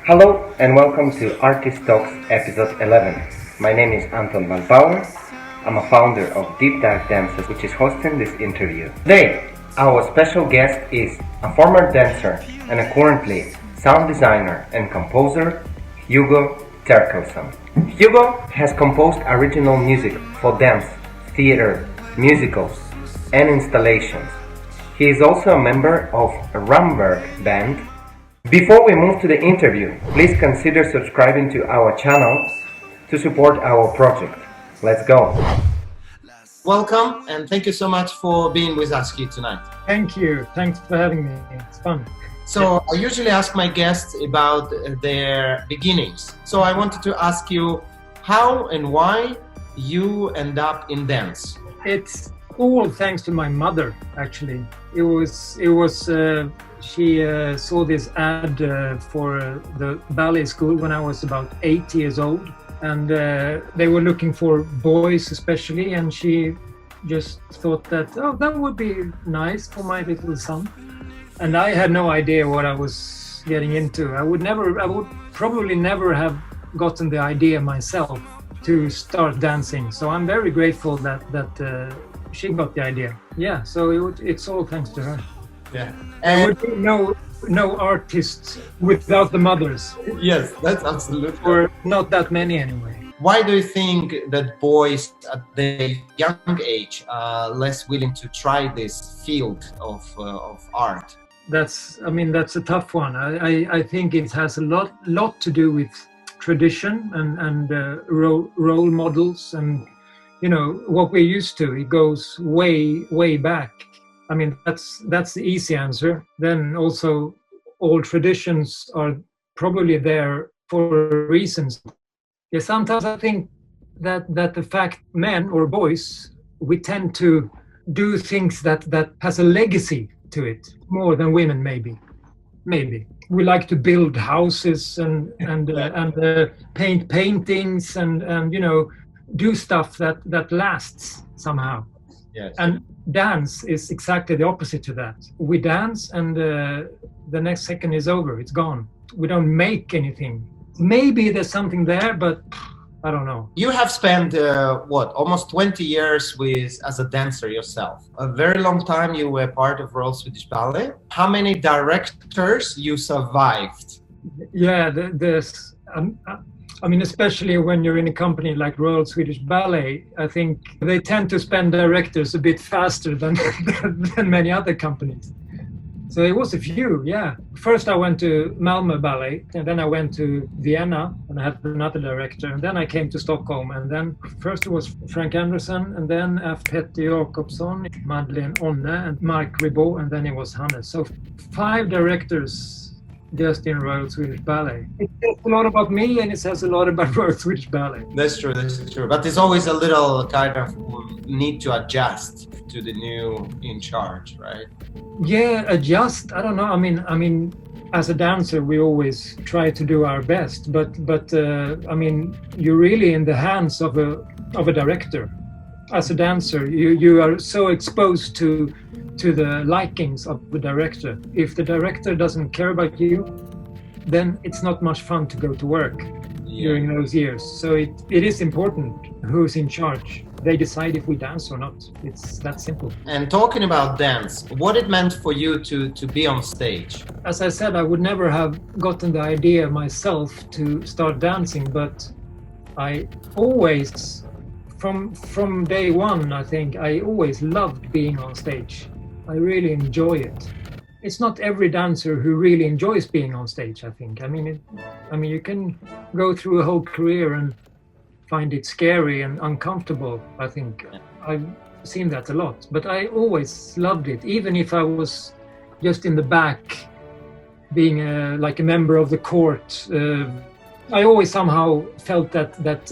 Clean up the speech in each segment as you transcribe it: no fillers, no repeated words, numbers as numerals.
Hello and welcome to Artist Talks episode 11. My name is Anton Van Bauer. I'm a founder of Deep Dive Dances, which is hosting this interview. Today, our special guest is a former dancer and a currently sound designer and composer, Hugo Therkelson. Hugo has composed original music for dance, theater, musicals, and installations. He is also a member of a Ramverk band. Before we move to the interview, please consider subscribing to our channel to support our project. Let's go. Welcome and thank you so much for being with us here tonight. Thank you. Thanks for having me. It's fun. So I usually ask my guests about their beginnings. So I wanted to ask you how and why you end up in dance. It's all thanks to my mother, actually. She saw this ad for the ballet school when I was about 8 years old, and they were looking for boys especially, and she just thought that, oh, that would be nice for my little son. And I had no idea what I was getting into. I would probably never have gotten the idea myself to start dancing. So I'm very grateful that she got the idea. Yeah, so it's all thanks to her. Yeah. There would be no artists without the mothers. Yes, that's absolutely. Or not that many anyway. Why do you think that boys at the young age are less willing to try this field of art? That's a tough one. I think it has a lot to do with tradition and role models and what we're used to. It goes way back. I mean, that's the easy answer. Then also all traditions are probably there for reasons. Yeah, sometimes I think that the fact men or boys, we tend to do things that has a legacy to it more than women maybe. We like to build houses and paint paintings and do stuff that lasts somehow. Yes. And dance is exactly the opposite to that. We dance and the next second is over. It's gone. We don't make anything. Maybe there's something there, but I don't know. You have spent almost 20 years as a dancer yourself. A very long time you were part of Royal Swedish Ballet. How many directors you survived? Yeah, especially when you're in a company like Royal Swedish Ballet, I think they tend to spend directors a bit faster than many other companies. So it was a few, yeah. First I went to Malmö Ballet, and then I went to Vienna, and I had another director, and then I came to Stockholm, and then first it was Frank Andersson, and then after Petter Jakobsson, Madeleine Onne, and Mark Ribot, and then it was Hannes. So 5 directors just in Royal Swedish Ballet. It says a lot about me and it says a lot about Royal Swedish Ballet. That's true. But there's always a little kind of need to adjust to the new in charge, right? Yeah, adjust. I don't know. I mean, as a dancer, we always try to do our best, but you're really in the hands of a director. As a dancer, you are so exposed to the likings of the director. If the director doesn't care about you, then it's not much fun to go to work during those years. So it is important who's in charge. They decide if we dance or not. It's that simple. And talking about dance, what it meant for you to be on stage? As I said, I would never have gotten the idea myself to start dancing, but I always, from day one, I think, I always loved being on stage. I really enjoy it. It's not every dancer who really enjoys being on stage, I think. I mean, you can go through a whole career and find it scary and uncomfortable, I think. I've seen that a lot. But I always loved it, even if I was just in the back, being like a member of the court. I always somehow felt that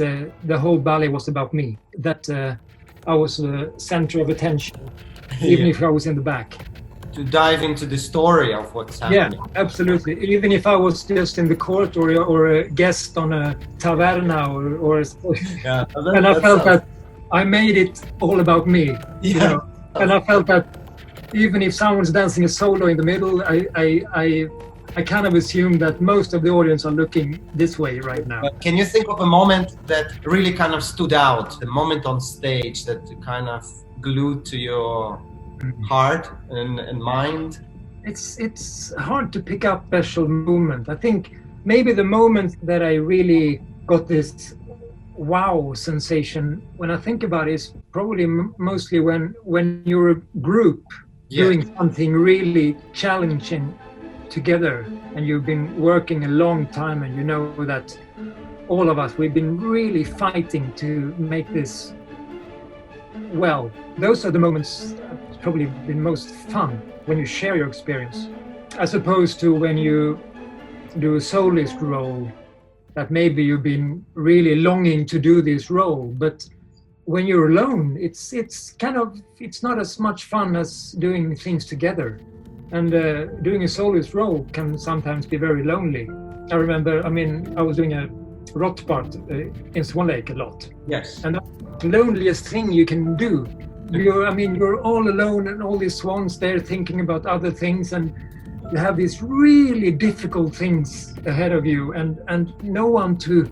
the whole ballet was about me, that I was the center of attention, even if I was in the back. To dive into the story of what's happening. Yeah, absolutely. Even if I was just in the court or a guest on a taverna or yeah, and I felt that I made it all about me. Yeah. And I felt that even if someone's dancing a solo in the middle, I kind of assume that most of the audience are looking this way right now. But can you think of a moment that really kind of stood out, a moment on stage that kind of glued to your heart and mind? It's hard to pick up special moment. I think maybe the moment that I really got this wow sensation, when I think about it, is probably mostly when you're a group doing something really challenging together, and you've been working a long time, and you know that all of us, we've been really fighting to make this well. Those are the moments that's probably been most fun, when you share your experience, as opposed to when you do a soloist role, that maybe you've been really longing to do this role, but when you're alone, it's not as much fun as doing things together. And doing a soloist role can sometimes be very lonely. I remember, I was doing a rot part in Swan Lake a lot. Yes. And that's the loneliest thing you can do. You're all alone, and all these swans there thinking about other things, and you have these really difficult things ahead of you, and no one to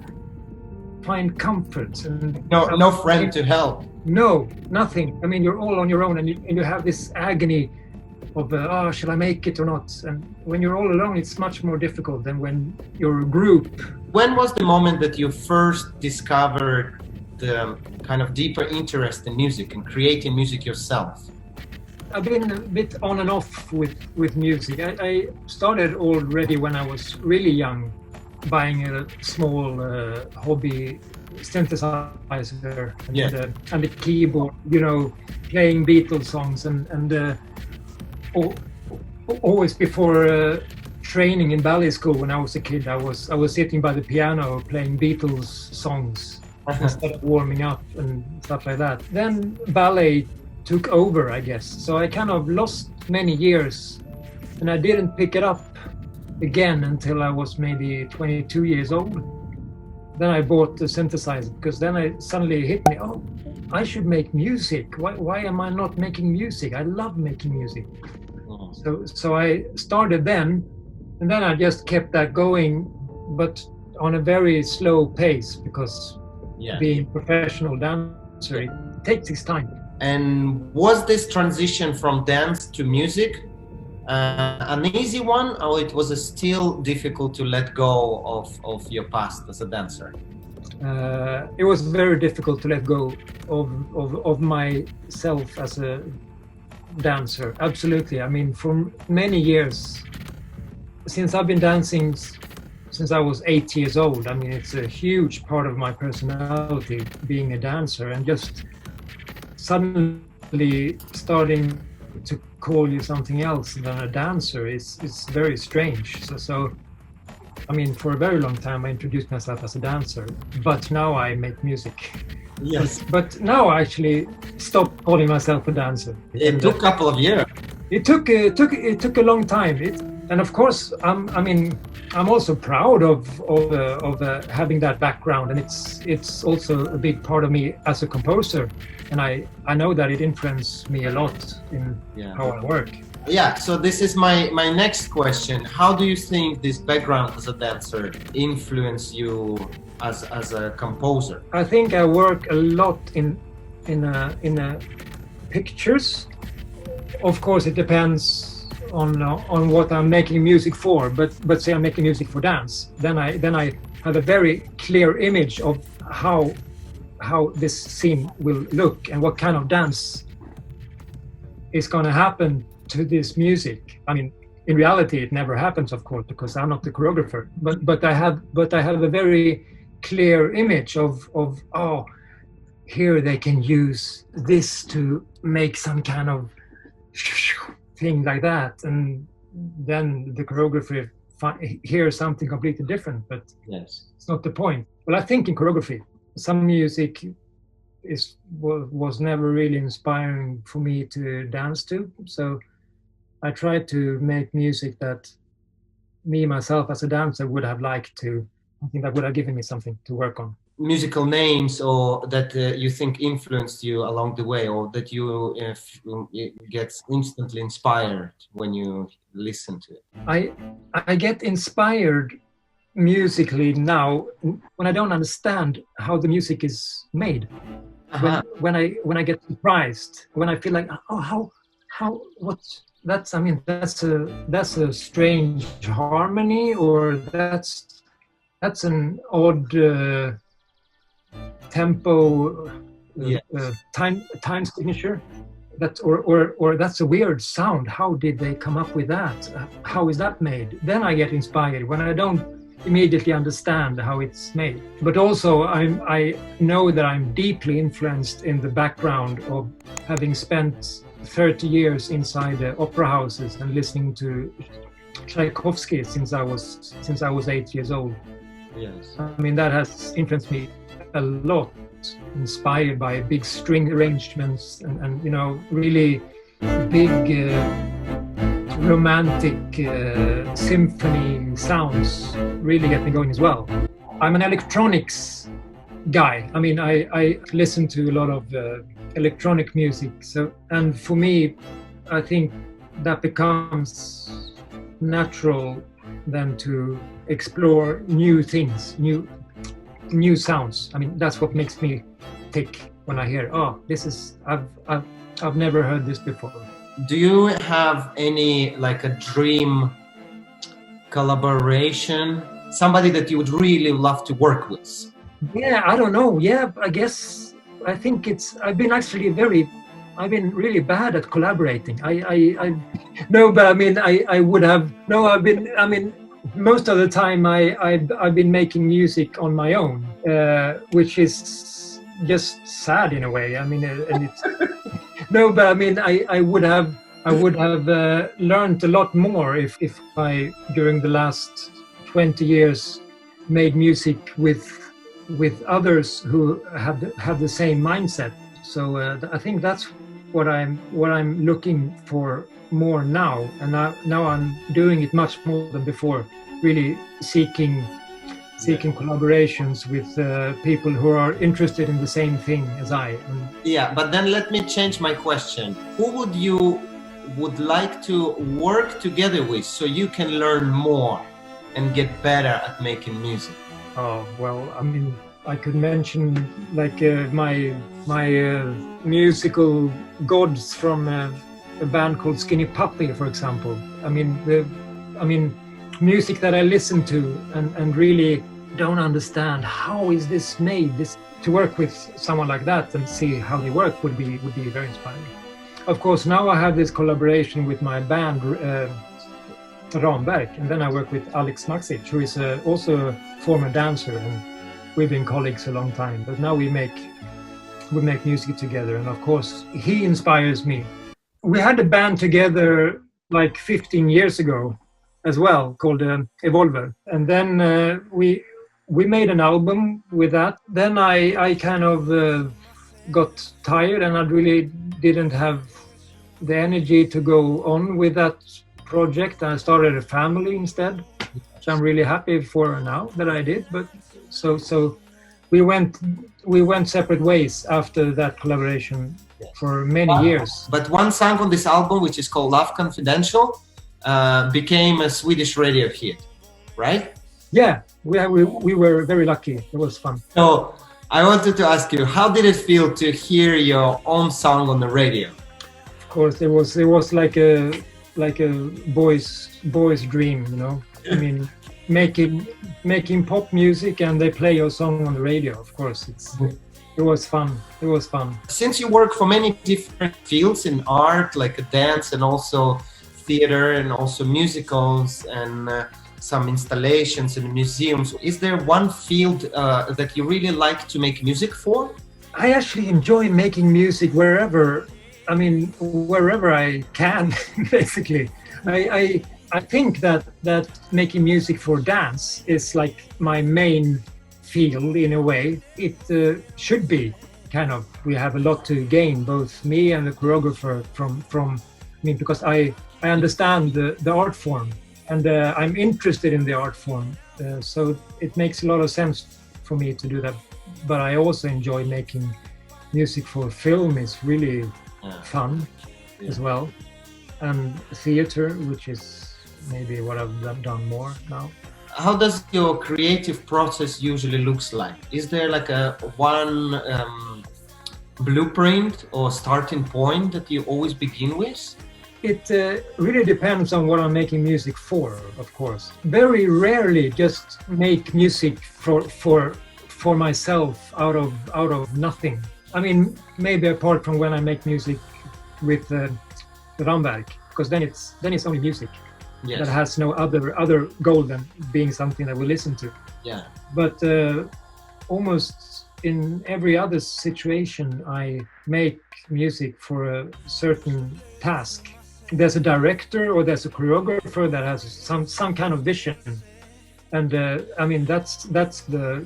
find comfort. And no friend to help. No, nothing. You're all on your own, and you have this agony of, shall I make it or not? And when you're all alone, it's much more difficult than when you're a group. When was the moment that you first discovered the kind of deeper interest in music and creating music yourself? I've been a bit on and off with music. I started already when I was really young, buying a small hobby synthesizer and the keyboard, playing Beatles songs, and always before training in ballet school when I was a kid, I was sitting by the piano playing Beatles songs instead of warming up and stuff like that. Then ballet took over, I guess. So I kind of lost many years, and I didn't pick it up again until I was maybe 22 years old. Then I bought the synthesizer, because then it suddenly hit me, I should make music. Why am I not making music? I love making music. So I started then, and then I just kept that going, but on a very slow pace, because being a professional dancer, it takes its time. And was this transition from dance to music an easy one, or it was still difficult to let go of your past as a dancer? It was very difficult to let go of myself as a dancer. Absolutely. For many years, since I've been dancing since I was 8 years old, it's a huge part of my personality, being a dancer, and just suddenly starting to call you something else than a dancer is very strange. So for a very long time I introduced myself as a dancer, but now I make music. Yes. But now I actually stopped calling myself a dancer. It took a couple of years. It took a long time. And of course, I'm also proud of having that background, and it's also a big part of me as a composer, and I know that it influenced me a lot in how I work. Yeah, so this is my next question. How do you think this background as a dancer influenced you as a composer? I think I work a lot in pictures. Of course, it depends on what I'm making music for. But say I'm making music for dance, then I have a very clear image of how this scene will look and what kind of dance is going to happen to this music. In reality, it never happens, of course, because I'm not the choreographer. But I have a very clear image of here they can use this to make some kind of thing like that, and then the choreographer hears something completely different. But it's not the point. Well, I think in choreography, some music was never really inspiring for me to dance to. So I tried to make music that me myself as a dancer would have liked to. I think that would have given me something to work on. musical names or that you think influenced you along the way, or that you get instantly inspired when you listen to it? I get inspired musically now when I don't understand how the music is made. When I get surprised, when I feel like, oh, how what that's, I mean, that's a strange harmony, or that's an odd tempo, time signature, that or that's a weird sound. How did they come up with that? How is that made? Then I get inspired when I don't immediately understand how it's made. But also I know that I'm deeply influenced in the background of having spent 30 years inside opera houses and listening to Tchaikovsky since I was 8 years old. Yes. I mean, that has influenced me a lot, inspired by big string arrangements and you know, really big romantic symphony sounds really get me going as well. I'm an electronics guy. I mean, I listen to a lot of electronic music. So, and for me, I think that becomes natural then to explore new things, new sounds. I mean, that's what makes me tick when I hear, oh, this is, I've never heard this before. Do you have any, like, a dream collaboration? Somebody that you would really love to work with? Yeah, I don't know. Yeah, I think I've been really bad at collaborating. No, but I mean, most of the time I've been making music on my own, which is just sad in a way. I mean, and it's no, but I mean, I would have learned a lot more if I, during the last 20 years, made music with others who have the same mindset. So I think that's what I'm looking for more now, and now I'm doing it much more than before, really seeking collaborations with people who are interested in the same thing as I. Yeah, but then let me change my question. Who would like to work together with so you can learn more and get better at making music? Oh, well, I mean, I could mention like my musical gods from a band called Skinny Puppy, for example. I mean, music that I listen to and really don't understand how is this made. To work with someone like that and see how they work would be very inspiring. Of course, now I have this collaboration with my band Ramverk, and then I work with Maksic, who is also a former dancer, and we've been colleagues a long time. But now we make music together, and of course he inspires me. We had a band together like 15 years ago as well, called Evolver, and then we made an album with that. Then I kind of got tired, and I really didn't have the energy to go on with that project. I started a family instead, which I'm really happy for now that I did. But so we went separate ways after that collaboration for many years. But one song on this album, which is called Love Confidential, became a Swedish radio hit, right? Yeah, we were very lucky. It was fun. So I wanted to ask you, how did it feel to hear your own song on the radio? Of course, it was like a boy's dream, you know. I mean, making pop music and they play your song on the radio. Of course, it was fun. It was fun. Since you work for many different fields in art, like dance and also theater and also musicals and some installations in museums, is there one field that you really like to make music for? I actually enjoy making music wherever I can, basically. I think that making music for dance is like my main field in a way. It should be kind of. We have a lot to gain, both me and the choreographer, from because I understand the art form, and I'm interested in the art form. So it makes a lot of sense for me to do that but I also enjoy making music for film. Is really fun as well, and theater, which is maybe what I've done more now. How does your creative process usually looks like? Is there like a one blueprint or starting point that you always begin with? It really depends on what I'm making music for, of course. Very rarely just make music for myself out of nothing. I mean, maybe apart from when I make music with Ramverk, because then it's only music. Yes. That has no other goal than being something that we listen to. Yeah. But almost in every other situation, I make music for a certain task. There's a director or there's a choreographer that has some kind of vision, and I mean that's the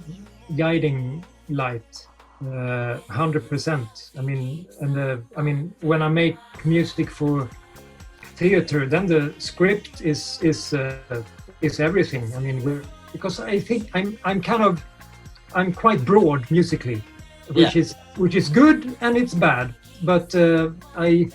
guiding light, 100%. I mean, and I mean when I make music for theater, then the script is everything. I mean, because I think I'm quite broad musically, which is good and it's bad. But I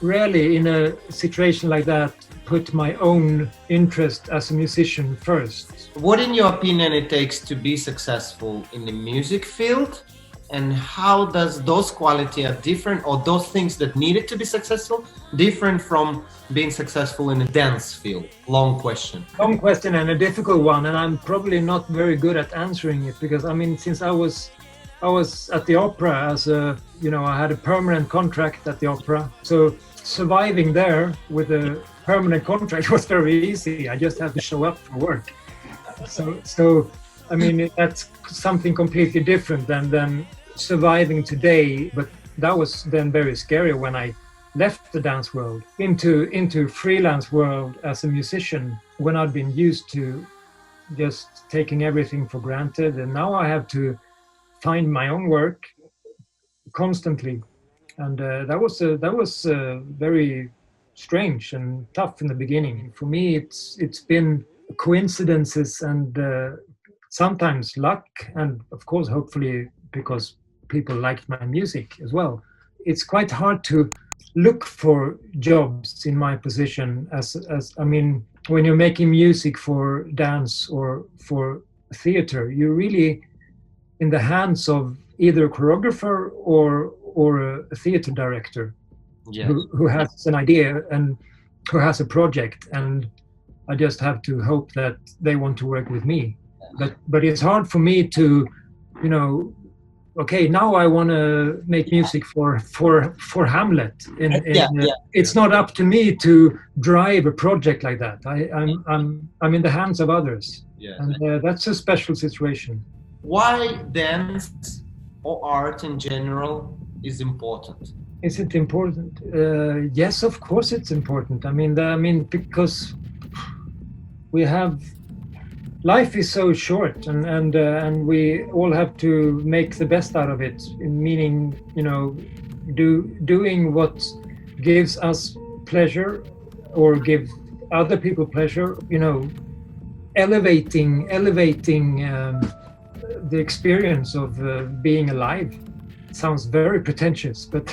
rarely, in a situation like that, put my own interest as a musician first. What, in your opinion, it takes to be successful in the music field? And how does those qualities are different, or those things that needed to be successful, different from being successful in the dance field? Long question. Long question and a difficult one, and I'm probably not very good at answering it, because I mean, since I was at the opera as a, I had a permanent contract at the opera, so surviving there with a permanent contract was very easy. I just had to show up for work. So I mean, that's something completely different than surviving today. But that was then very scary when I left the dance world into freelance world as a musician, when I'd been used to just taking everything for granted, and now I have to find my own work constantly, and that was very strange and tough in the beginning. For me, it's been coincidences and sometimes luck, and of course, hopefully, because people liked my music as well. It's quite hard to look for jobs in my position as I mean, when you're making music for dance or for theater, you're really in the hands of either a choreographer or a theater director. Yes. who has an idea and who has a project, and I just have to hope that they want to work with me. But it's hard for me to, okay, now I want to make music for Hamlet. It's not up to me to drive a project like that. I'm in the hands of others, and that's a special situation. Why dance or art in general is important? Is it important? Yes, of course it's important. I mean, because life is so short, and we all have to make the best out of it. Meaning, doing what gives us pleasure or give other people pleasure. Elevating the experience of being alive. Sounds very pretentious, but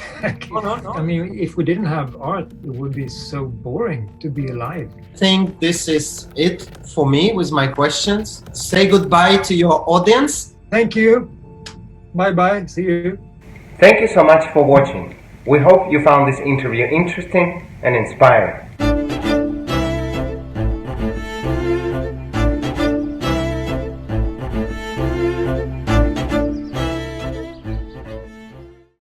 No. I mean, if we didn't have art, it would be so boring to be alive. I think this is it for me with my questions. Say goodbye to your audience. Thank you. Bye. See you. Thank you so much for watching. We hope you found this interview interesting and inspiring.